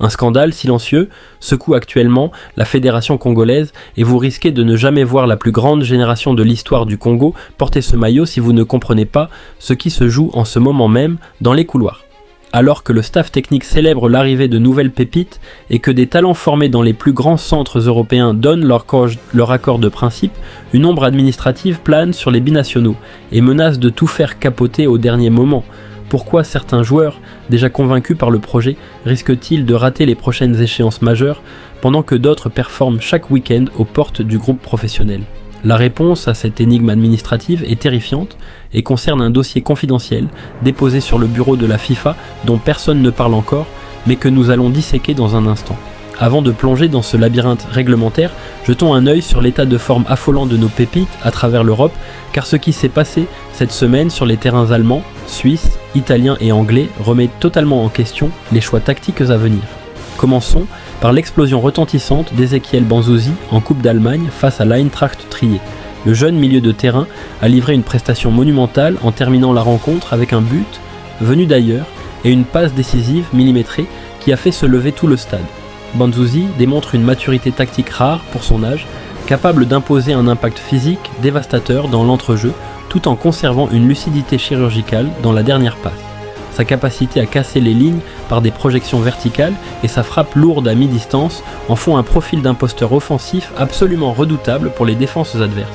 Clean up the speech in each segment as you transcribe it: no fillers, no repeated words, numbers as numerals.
Un scandale silencieux secoue actuellement la fédération congolaise et vous risquez de ne jamais voir la plus grande génération de l'histoire du Congo porter ce maillot si vous ne comprenez pas ce qui se joue en ce moment même dans les couloirs. Alors que le staff technique célèbre l'arrivée de nouvelles pépites et que des talents formés dans les plus grands centres européens donnent leur accord de principe, une ombre administrative plane sur les binationaux et menace de tout faire capoter au dernier moment. Pourquoi certains joueurs, déjà convaincus par le projet, risquent-ils de rater les prochaines échéances majeures, pendant que d'autres performent chaque week-end aux portes du groupe professionnel? La réponse à cette énigme administrative est terrifiante et concerne un dossier confidentiel déposé sur le bureau de la FIFA dont personne ne parle encore, mais que nous allons disséquer dans un instant. Avant de plonger dans ce labyrinthe réglementaire, jetons un œil sur l'état de forme affolant de nos pépites à travers l'Europe, car ce qui s'est passé cette semaine sur les terrains allemands, suisses, italiens et anglais remet totalement en question les choix tactiques à venir. Commençons par l'explosion retentissante d'Ezequiel Banzuzi en Coupe d'Allemagne face à l'Eintracht Trier. Le jeune milieu de terrain a livré une prestation monumentale en terminant la rencontre avec un but venu d'ailleurs et une passe décisive millimétrée qui a fait se lever tout le stade. Banzuzi démontre une maturité tactique rare pour son âge, capable d'imposer un impact physique dévastateur dans l'entrejeu, tout en conservant une lucidité chirurgicale dans la dernière passe. Sa capacité à casser les lignes par des projections verticales et sa frappe lourde à mi-distance en font un profil d'imposteur offensif absolument redoutable pour les défenses adverses.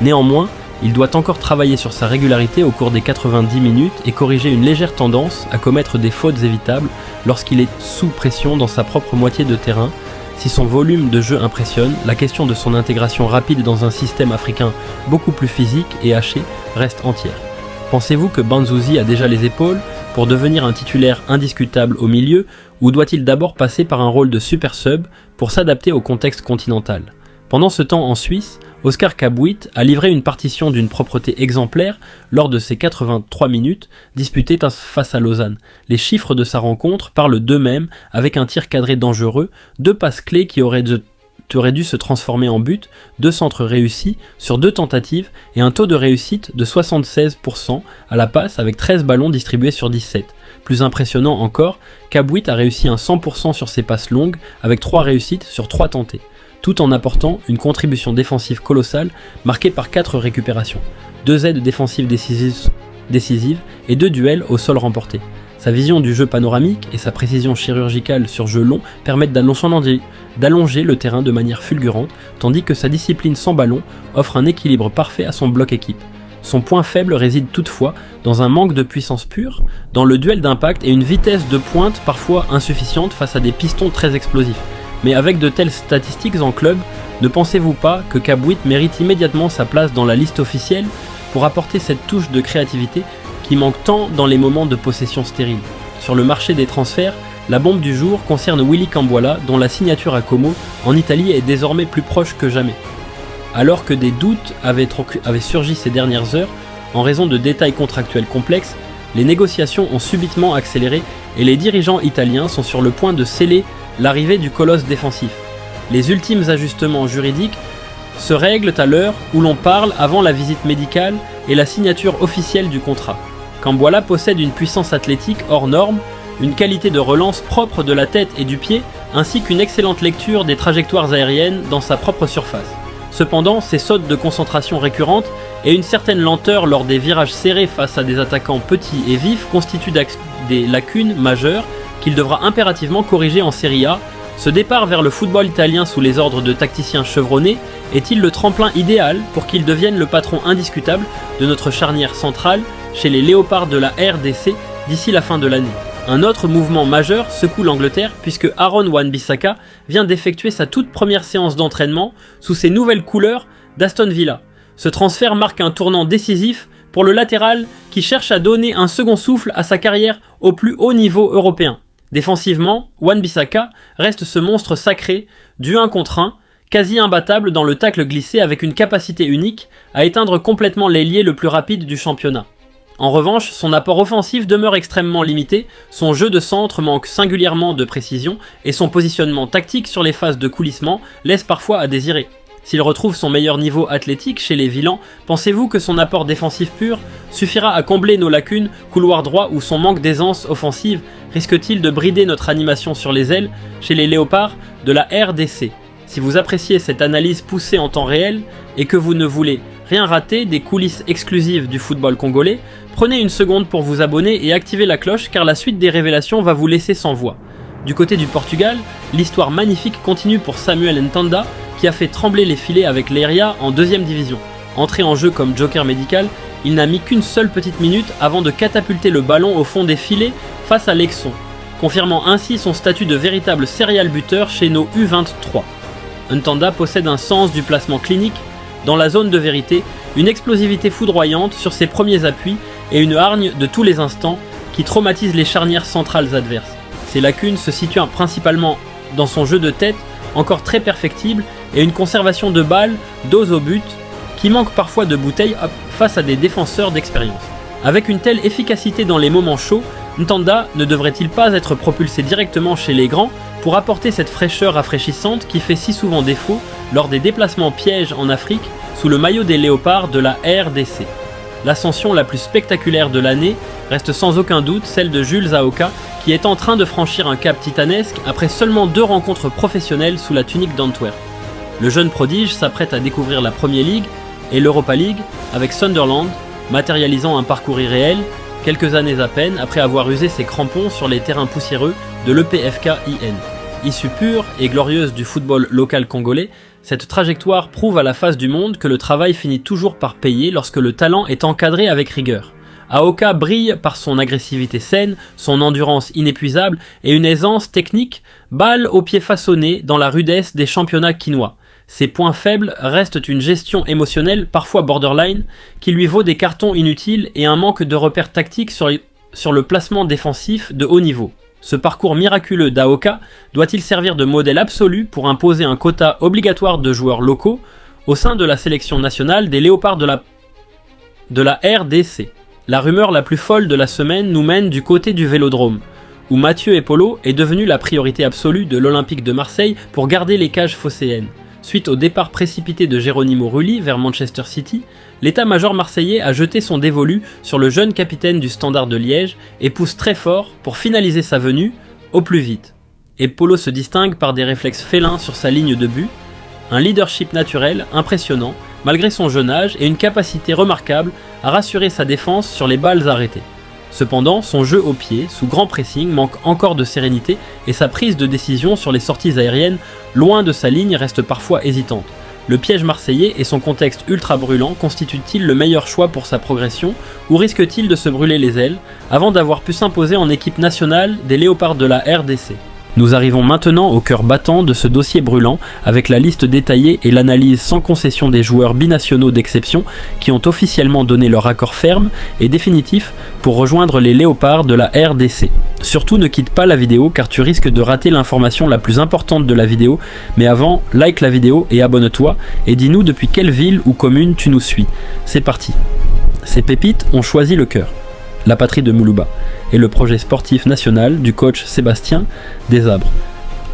Néanmoins, il doit encore travailler sur sa régularité au cours des 90 minutes et corriger une légère tendance à commettre des fautes évitables lorsqu'il est sous pression dans sa propre moitié de terrain. Si son volume de jeu impressionne, la question de son intégration rapide dans un système africain beaucoup plus physique et haché reste entière. Pensez-vous que Banzuzi a déjà les épaules pour devenir un titulaire indiscutable au milieu, ou doit-il d'abord passer par un rôle de super sub pour s'adapter au contexte continental? Pendant ce temps en Suisse, Oscar Kabouit a livré une partition d'une propreté exemplaire lors de ses 83 minutes disputées face à Lausanne. Les chiffres de sa rencontre parlent d'eux-mêmes avec un tir cadré dangereux, 2 passes clés qui auraient dû se transformer en but, 2 centres réussis sur 2 tentatives et un taux de réussite de 76% à la passe avec 13 ballons distribués sur 17. Plus impressionnant encore, Kabouit a réussi un 100% sur ses passes longues avec 3 réussites sur 3 tentées, tout en apportant une contribution défensive colossale marquée par 4 récupérations, 2 aides défensives décisives et 2 duels au sol remportés. Sa vision du jeu panoramique et sa précision chirurgicale sur jeu long permettent d'allonger le terrain de manière fulgurante, tandis que sa discipline sans ballon offre un équilibre parfait à son bloc équipe. Son point faible réside toutefois dans un manque de puissance pure, dans le duel d'impact et une vitesse de pointe parfois insuffisante face à des pistons très explosifs. Mais avec de telles statistiques en club, ne pensez-vous pas que Kabouit mérite immédiatement sa place dans la liste officielle pour apporter cette touche de créativité qui manque tant dans les moments de possession stérile? Sur le marché des transferts, la bombe du jour concerne Willy Camboila, dont la signature à Como en Italie est désormais plus proche que jamais. Alors que des doutes avaient surgi ces dernières heures en raison de détails contractuels complexes, les négociations ont subitement accéléré et les dirigeants italiens sont sur le point de sceller l'arrivée du colosse défensif. Les ultimes ajustements juridiques se règlent à l'heure où l'on parle avant la visite médicale et la signature officielle du contrat. Camboila possède une puissance athlétique hors norme, une qualité de relance propre de la tête et du pied, ainsi qu'une excellente lecture des trajectoires aériennes dans sa propre surface. Cependant, ses sautes de concentration récurrentes et une certaine lenteur lors des virages serrés face à des attaquants petits et vifs constituent des lacunes majeures qu'il devra impérativement corriger en Serie A. Ce départ vers le football italien sous les ordres de tacticiens chevronnés est-il le tremplin idéal pour qu'il devienne le patron indiscutable de notre charnière centrale chez les Léopards de la RDC d'ici la fin de l'année? Un autre mouvement majeur secoue l'Angleterre puisque Aaron Wan-Bissaka vient d'effectuer sa toute première séance d'entraînement sous ses nouvelles couleurs d'Aston Villa. Ce transfert marque un tournant décisif pour le latéral qui cherche à donner un second souffle à sa carrière au plus haut niveau européen. Défensivement, Wan-Bissaka reste ce monstre sacré du 1 contre 1, quasi imbattable dans le tacle glissé avec une capacité unique à éteindre complètement l'ailier le plus rapide du championnat. En revanche, son apport offensif demeure extrêmement limité, son jeu de centre manque singulièrement de précision et son positionnement tactique sur les phases de coulissement laisse parfois à désirer. S'il retrouve son meilleur niveau athlétique chez les Villans, pensez-vous que son apport défensif pur suffira à combler nos lacunes, couloir droit ou son manque d'aisance offensive risque-t-il de brider notre animation sur les ailes chez les Léopards de la RDC? Si vous appréciez cette analyse poussée en temps réel et que vous ne voulez rien rater des coulisses exclusives du football congolais, prenez une seconde pour vous abonner et activer la cloche car la suite des révélations va vous laisser sans voix. Du côté du Portugal, l'histoire magnifique continue pour Samuel Ntanda qui a fait trembler les filets avec l'Eria en 2e division. Entré en jeu comme joker médical, il n'a mis qu'une seule petite minute avant de catapulter le ballon au fond des filets face à l'Aixon, confirmant ainsi son statut de véritable serial buteur chez nos U23. Ntanda possède un sens du placement clinique, dans la zone de vérité, une explosivité foudroyante sur ses premiers appuis et une hargne de tous les instants qui traumatise les charnières centrales adverses. Ses lacunes se situent principalement dans son jeu de tête, encore très perfectible, et une conservation de balles, dos au but, qui manque parfois de bouteilles face à des défenseurs d'expérience. Avec une telle efficacité dans les moments chauds, Ntanda ne devrait-il pas être propulsé directement chez les grands pour apporter cette fraîcheur rafraîchissante qui fait si souvent défaut lors des déplacements pièges en Afrique sous le maillot des Léopards de la RDC. L'ascension la plus spectaculaire de l'année reste sans aucun doute celle de Jules Aoka qui est en train de franchir un cap titanesque après seulement 2 rencontres professionnelles sous la tunique d'Antwerp. Le jeune prodige s'apprête à découvrir la Premier League et l'Europa League avec Sunderland, matérialisant un parcours irréel quelques années à peine après avoir usé ses crampons sur les terrains poussiéreux de l'EPFK IN. Issue pure et glorieuse du football local congolais, cette trajectoire prouve à la face du monde que le travail finit toujours par payer lorsque le talent est encadré avec rigueur. Aoka brille par son agressivité saine, son endurance inépuisable et une aisance technique, balle aux pieds façonnés dans la rudesse des championnats quinois. Ses points faibles restent une gestion émotionnelle, parfois borderline, qui lui vaut des cartons inutiles et un manque de repères tactiques sur le placement défensif de haut niveau. Ce parcours miraculeux d'Aoka doit-il servir de modèle absolu pour imposer un quota obligatoire de joueurs locaux au sein de la sélection nationale des Léopards de la RDC? La rumeur la plus folle de la semaine nous mène du côté du Vélodrome, où Mathieu Epolo est devenu la priorité absolue de l'Olympique de Marseille pour garder les cages phocéennes. Suite au départ précipité de Geronimo Rulli vers Manchester City, l'état-major marseillais a jeté son dévolu sur le jeune capitaine du Standard de Liège et pousse très fort pour finaliser sa venue au plus vite. Epolo se distingue par des réflexes félins sur sa ligne de but, un leadership naturel impressionnant malgré son jeune âge et une capacité remarquable à rassurer sa défense sur les balles arrêtées. Cependant, son jeu au pied, sous grand pressing, manque encore de sérénité et sa prise de décision sur les sorties aériennes, loin de sa ligne, reste parfois hésitante. Le piège marseillais et son contexte ultra brûlant constituent-ils le meilleur choix pour sa progression ou risque-t-il de se brûler les ailes avant d'avoir pu s'imposer en équipe nationale des Léopards de la RDC? Nous arrivons maintenant au cœur battant de ce dossier brûlant avec la liste détaillée et l'analyse sans concession des joueurs binationaux d'exception qui ont officiellement donné leur accord ferme et définitif pour rejoindre les Léopards de la RDC. Surtout ne quitte pas la vidéo car tu risques de rater l'information la plus importante de la vidéo, mais avant, like la vidéo et abonne-toi et dis-nous depuis quelle ville ou commune tu nous suis. C'est parti. Ces pépites ont choisi le cœur, la patrie de Moulouba, et le projet sportif national du coach Sébastien Desabre,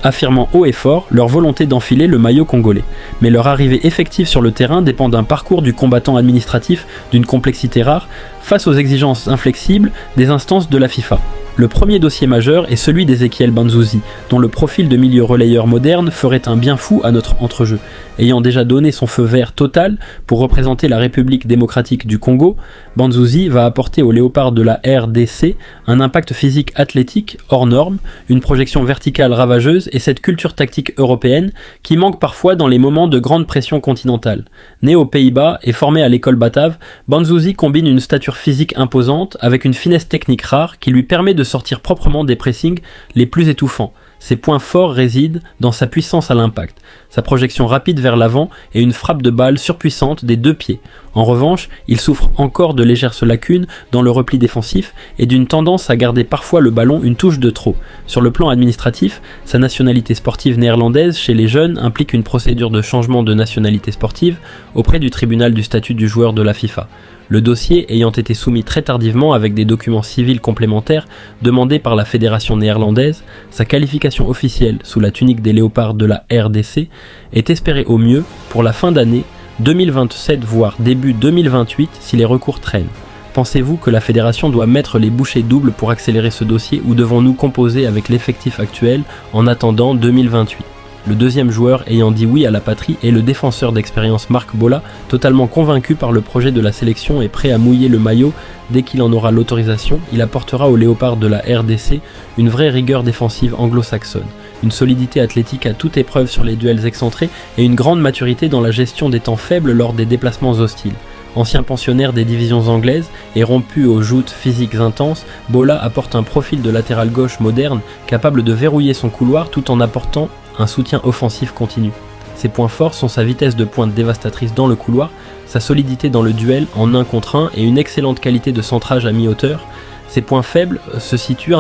affirmant haut et fort leur volonté d'enfiler le maillot congolais. Mais leur arrivée effective sur le terrain dépend d'un parcours du combattant administratif d'une complexité rare face aux exigences inflexibles des instances de la FIFA. Le premier dossier majeur est celui d'Ezequiel Banzuzi, dont le profil de milieu relayeur moderne ferait un bien fou à notre entrejeu. Ayant déjà donné son feu vert total pour représenter la République démocratique du Congo, Banzuzi va apporter aux Léopards de la RDC un impact physique athlétique hors norme, une projection verticale ravageuse et cette culture tactique européenne qui manque parfois dans les moments de grande pression continentale. Né aux Pays-Bas et formé à l'école batave, Banzuzi combine une stature physique imposante avec une finesse technique rare qui lui permet de sortir proprement des pressings les plus étouffants. Ses points forts résident dans sa puissance à l'impact, sa projection rapide vers l'avant et une frappe de balle surpuissante des 2 pieds. En revanche, il souffre encore de légères lacunes dans le repli défensif et d'une tendance à garder parfois le ballon une touche de trop. Sur le plan administratif, sa nationalité sportive néerlandaise chez les jeunes implique une procédure de changement de nationalité sportive auprès du tribunal du statut du joueur de la FIFA. Le dossier ayant été soumis très tardivement avec des documents civils complémentaires demandés par la fédération néerlandaise, sa qualification officielle sous la tunique des léopards de la RDC est espérée au mieux pour la fin d'année 2027 voire début 2028 si les recours traînent. Pensez-vous que la fédération doit mettre les bouchées doubles pour accélérer ce dossier ou devons-nous composer avec l'effectif actuel en attendant 2028 ? Le deuxième joueur ayant dit oui à la patrie est le défenseur d'expérience Marc Bola, totalement convaincu par le projet de la sélection et prêt à mouiller le maillot dès qu'il en aura l'autorisation. Il apportera aux léopards de la RDC une vraie rigueur défensive anglo-saxonne, une solidité athlétique à toute épreuve sur les duels excentrés et une grande maturité dans la gestion des temps faibles lors des déplacements hostiles. Ancien pensionnaire des divisions anglaises et rompu aux joutes physiques intenses, Bola apporte un profil de latéral gauche moderne capable de verrouiller son couloir tout en apportant un soutien offensif continu. Ses points forts sont sa vitesse de pointe dévastatrice dans le couloir, sa solidité dans le duel en 1 contre 1 et une excellente qualité de centrage à mi-hauteur. Ses points faibles se situent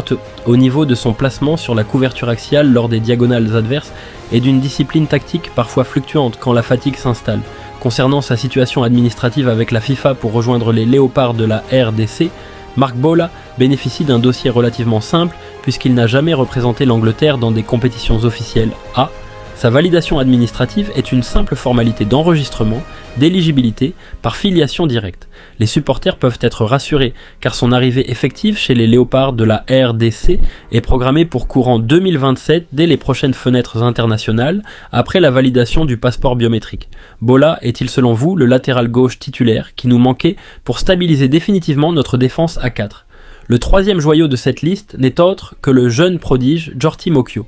au niveau de son placement sur la couverture axiale lors des diagonales adverses et d'une discipline tactique parfois fluctuante quand la fatigue s'installe. Concernant sa situation administrative avec la FIFA pour rejoindre les léopards de la RDC, Marc Bola bénéficie d'un dossier relativement simple puisqu'il n'a jamais représenté l'Angleterre dans des compétitions officielles A. Sa validation administrative est une simple formalité d'enregistrement, d'éligibilité par filiation directe. Les supporters peuvent être rassurés car son arrivée effective chez les léopards de la RDC est programmée pour courant 2027 dès les prochaines fenêtres internationales après la validation du passeport biométrique. Bola est-il selon vous le latéral gauche titulaire qui nous manquait pour stabiliser définitivement notre défense à 4 ? Le troisième joyau de cette liste n'est autre que le jeune prodige Djorti Mokyo.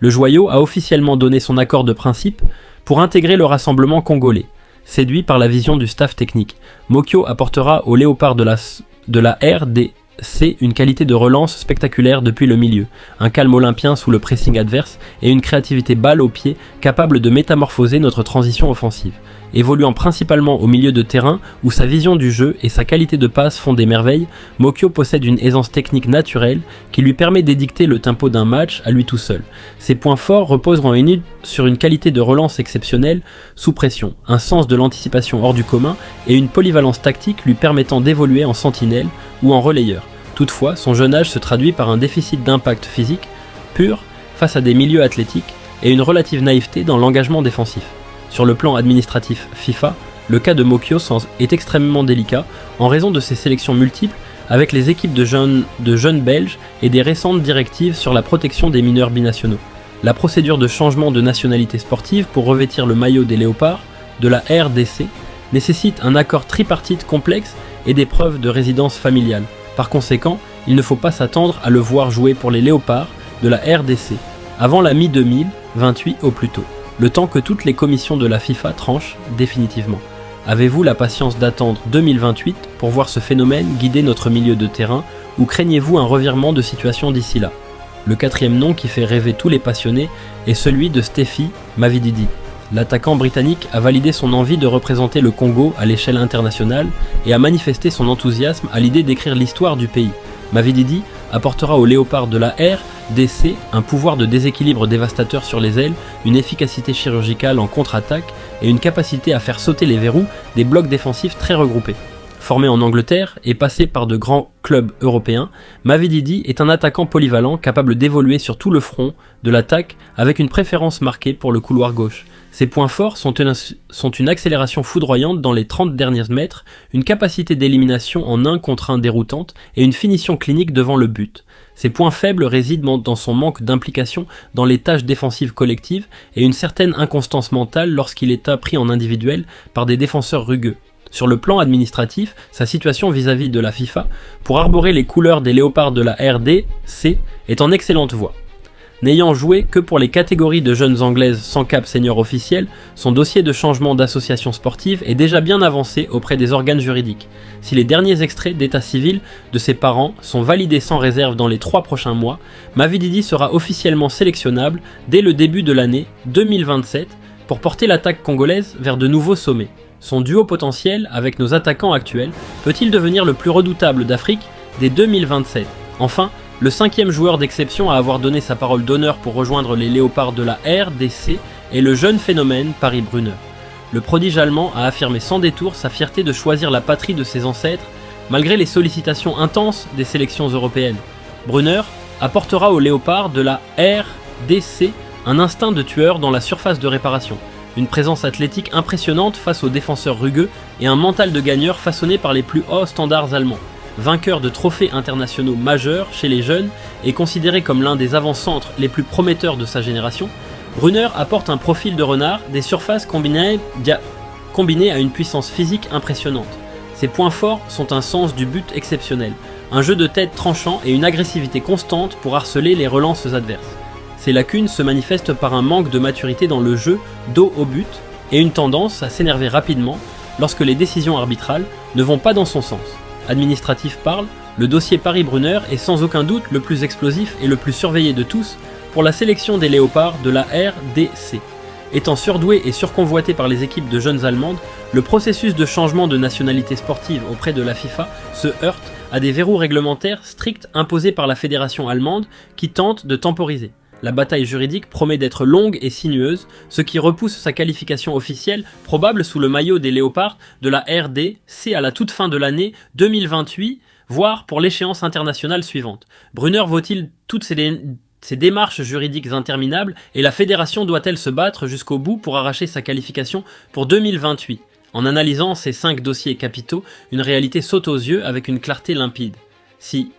Le joyau a officiellement donné son accord de principe pour intégrer le rassemblement congolais. Séduit par la vision du staff technique, Mokyo apportera aux léopards de la RDC une qualité de relance spectaculaire depuis le milieu, un calme olympien sous le pressing adverse et une créativité balle au pied capable de métamorphoser notre transition offensive. Évoluant principalement au milieu de terrain où sa vision du jeu et sa qualité de passe font des merveilles, Mokyo possède une aisance technique naturelle qui lui permet d'édicter le tempo d'un match à lui tout seul. Ses points forts reposeront sur une qualité de relance exceptionnelle sous pression, un sens de l'anticipation hors du commun et une polyvalence tactique lui permettant d'évoluer en sentinelle ou en relayeur. Toutefois, son jeune âge se traduit par un déficit d'impact physique pur face à des milieux athlétiques et une relative naïveté dans l'engagement défensif. Sur le plan administratif FIFA, le cas de Mokyo est extrêmement délicat en raison de ses sélections multiples avec les équipes de jeunes belges et des récentes directives sur la protection des mineurs binationaux. La procédure de changement de nationalité sportive pour revêtir le maillot des léopards de la RDC nécessite un accord tripartite complexe et des preuves de résidence familiale. Par conséquent, il ne faut pas s'attendre à le voir jouer pour les léopards de la RDC avant la mi-2028 au plus tôt, le temps que toutes les commissions de la FIFA tranchent définitivement. Avez-vous la patience d'attendre 2028 pour voir ce phénomène guider notre milieu de terrain ou craignez-vous un revirement de situation d'ici là ? Le quatrième nom qui fait rêver tous les passionnés est celui de Stephy Mavididi. L'attaquant britannique a validé son envie de représenter le Congo à l'échelle internationale et a manifesté son enthousiasme à l'idée d'écrire l'histoire du pays. Mavididi apportera aux léopards de la RDC un pouvoir de déséquilibre dévastateur sur les ailes, une efficacité chirurgicale en contre-attaque et une capacité à faire sauter les verrous des blocs défensifs très regroupés. Formé en Angleterre et passé par de grands clubs européens, Mavididi est un attaquant polyvalent capable d'évoluer sur tout le front de l'attaque avec une préférence marquée pour le couloir gauche. Ses points forts sont une accélération foudroyante dans les 30 derniers mètres, une capacité d'élimination en 1 contre 1 déroutante et une finition clinique devant le but. Ses points faibles résident dans son manque d'implication dans les tâches défensives collectives et une certaine inconstance mentale lorsqu'il est appris en individuel par des défenseurs rugueux. Sur le plan administratif, sa situation vis-à-vis de la FIFA pour arborer les couleurs des léopards de la RDC est en excellente voie. N'ayant joué que pour les catégories de jeunes anglaises sans cap senior officiel, son dossier de changement d'association sportive est déjà bien avancé auprès des organes juridiques. Si les derniers extraits d'état civil de ses parents sont validés sans réserve dans les 3 prochains mois, Mavididi sera officiellement sélectionnable dès le début de l'année 2027 pour porter l'attaque congolaise vers de nouveaux sommets. Son duo potentiel avec nos attaquants actuels peut-il devenir le plus redoutable d'Afrique dès 2027 ? Enfin, le 5e joueur d'exception à avoir donné sa parole d'honneur pour rejoindre les léopards de la RDC est le jeune phénomène Paris Brunner. le prodige allemand a affirmé sans détour sa fierté de choisir la patrie de ses ancêtres, malgré les sollicitations intenses des sélections européennes. Brunner apportera au Léopard de la RDC un instinct de tueur dans la surface de réparation, une présence athlétique impressionnante face aux défenseurs rugueux et un mental de gagneur façonné par les plus hauts standards allemands. Vainqueur de trophées internationaux majeurs chez les jeunes et considéré comme l'un des avant-centres les plus prometteurs de sa génération, Brunner apporte un profil de renard, des surfaces combinées à une puissance physique impressionnante. Ses points forts sont un sens du but exceptionnel, un jeu de tête tranchant et une agressivité constante pour harceler les relances adverses. Ces lacunes se manifestent par un manque de maturité dans le jeu dos au but et une tendance à s'énerver rapidement lorsque les décisions arbitrales ne vont pas dans son sens. Administratif parle, le dossier Paris-Brunner est sans aucun doute le plus explosif et le plus surveillé de tous pour la sélection des léopards de la RDC. Étant surdoué et surconvoité par les équipes de jeunes allemandes, le processus de changement de nationalité sportive auprès de la FIFA se heurte à des verrous réglementaires stricts imposés par la fédération allemande qui tente de temporiser. La bataille juridique promet d'être longue et sinueuse, ce qui repousse sa qualification officielle, probable sous le maillot des léopards de la RDC à la toute fin de l'année 2028, voire pour l'échéance internationale suivante. Brunner vaut-il toutes ces démarches juridiques interminables et la fédération doit-elle se battre jusqu'au bout pour arracher sa qualification pour 2028 ? En analysant ces 5 dossiers capitaux, une réalité saute aux yeux avec une clarté limpide. Si